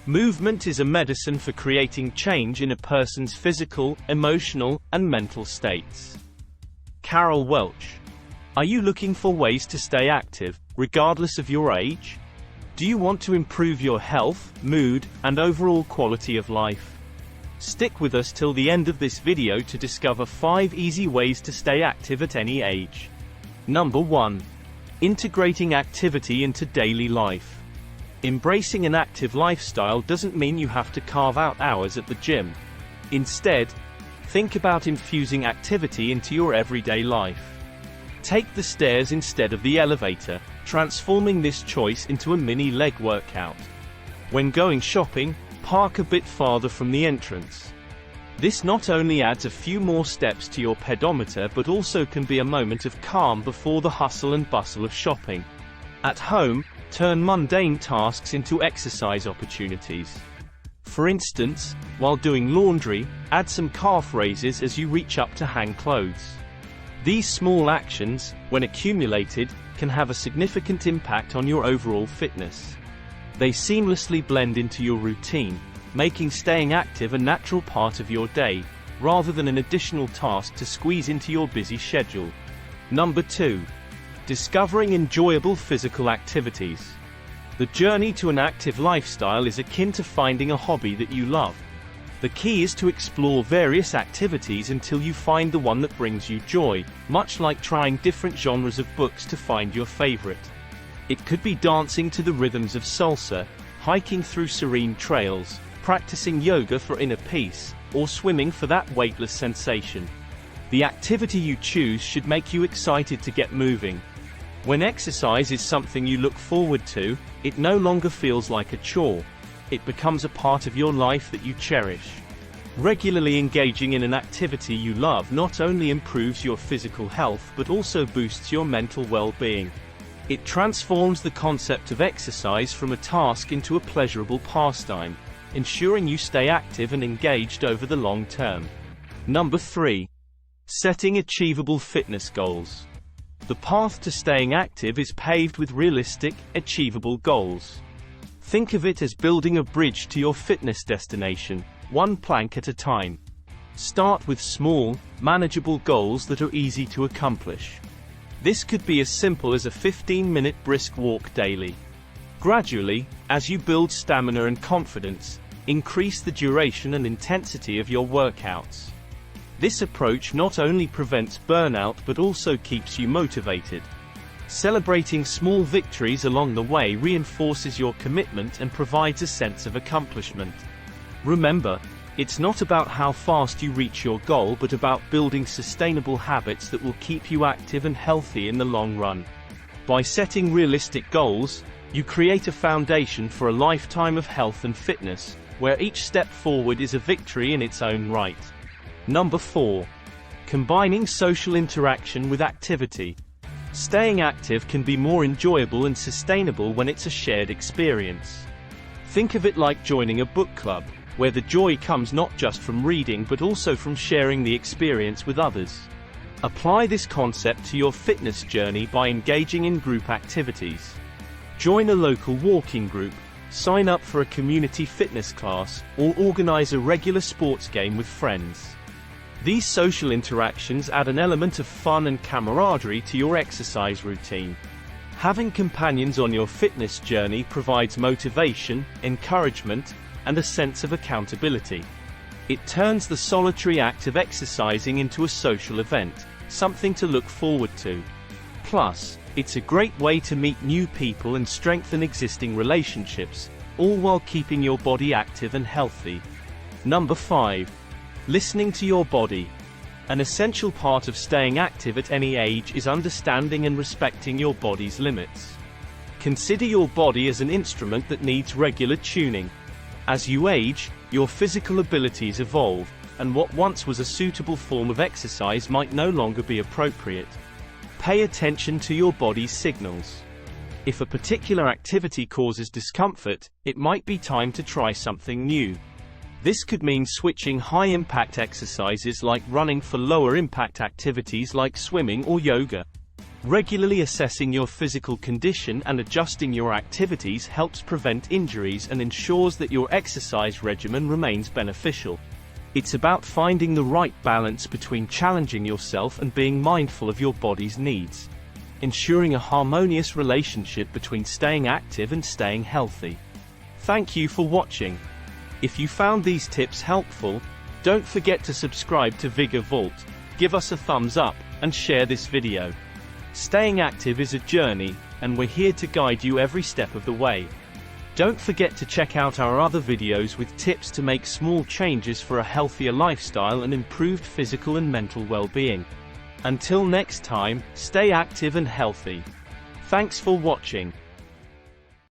Movement is a medicine for creating change in a person's physical, emotional, and mental states. Carol Welch. Are you looking for ways to stay active, regardless of your age? Do you want to improve your health, mood, and overall quality of life? Stick with us till the end of this video to discover 5 easy ways to stay active at any age. Number 1. Integrating activity into daily life. Embracing an active lifestyle doesn't mean you have to carve out hours at the gym. Instead, think about infusing activity into your everyday life. Take the stairs instead of the elevator, transforming this choice into a mini leg workout. When going shopping, park a bit farther from the entrance. This not only adds a few more steps to your pedometer but also can be a moment of calm before the hustle and bustle of shopping. At home, turn mundane tasks into exercise opportunities. For instance, while doing laundry, add some calf raises as you reach up to hang clothes. These small actions, when accumulated, can have a significant impact on your overall fitness. They seamlessly blend into your routine, making staying active a natural part of your day, rather than an additional task to squeeze into your busy schedule. Number 2. Discovering enjoyable physical activities. The journey to an active lifestyle is akin to finding a hobby that you love. The key is to explore various activities until you find the one that brings you joy, much like trying different genres of books to find your favorite. It could be dancing to the rhythms of salsa, hiking through serene trails, practicing yoga for inner peace, or swimming for that weightless sensation. The activity you choose should make you excited to get moving. When exercise is something you look forward to, it no longer feels like a chore. It becomes a part of your life that you cherish. Regularly engaging in an activity you love not only improves your physical health but also boosts your mental well-being. It transforms the concept of exercise from a task into a pleasurable pastime, ensuring you stay active and engaged over the long term. Number 3. Setting achievable fitness goals. The path to staying active is paved with realistic, achievable goals. Think of it as building a bridge to your fitness destination, one plank at a time. Start with small, manageable goals that are easy to accomplish. This could be as simple as a 15-minute brisk walk daily. Gradually, as you build stamina and confidence, increase the duration and intensity of your workouts. This approach not only prevents burnout but also keeps you motivated. Celebrating small victories along the way reinforces your commitment and provides a sense of accomplishment. Remember, it's not about how fast you reach your goal but about building sustainable habits that will keep you active and healthy in the long run. By setting realistic goals, you create a foundation for a lifetime of health and fitness, where each step forward is a victory in its own right. Number 4. Combining social interaction with activity. Staying active can be more enjoyable and sustainable when it's a shared experience. Think of it like joining a book club, where the joy comes not just from reading but also from sharing the experience with others. Apply this concept to your fitness journey by engaging in group activities. Join a local walking group, sign up for a community fitness class, or organize a regular sports game with friends. These social interactions add an element of fun and camaraderie to your exercise routine. Having companions on your fitness journey provides motivation, encouragement, and a sense of accountability. It turns the solitary act of exercising into a social event, something to look forward to. Plus, it's a great way to meet new people and strengthen existing relationships, all while keeping your body active and healthy. Number 5. Listening to your body. An essential part of staying active at any age is understanding and respecting your body's limits. Consider your body as an instrument that needs regular tuning. As you age, your physical abilities evolve, and what once was a suitable form of exercise might no longer be appropriate. Pay attention to your body's signals. If a particular activity causes discomfort, it might be time to try something new. This could mean switching high-impact exercises like running for lower-impact activities like swimming or yoga. Regularly assessing your physical condition and adjusting your activities helps prevent injuries and ensures that your exercise regimen remains beneficial. It's about finding the right balance between challenging yourself and being mindful of your body's needs, ensuring a harmonious relationship between staying active and staying healthy. Thank you for watching. If you found these tips helpful, don't forget to subscribe to Vigor Vault, give us a thumbs up, and share this video. Staying active is a journey, and we're here to guide you every step of the way. Don't forget to check out our other videos with tips to make small changes for a healthier lifestyle and improved physical and mental well-being. Until next time, stay active and healthy. Thanks for watching.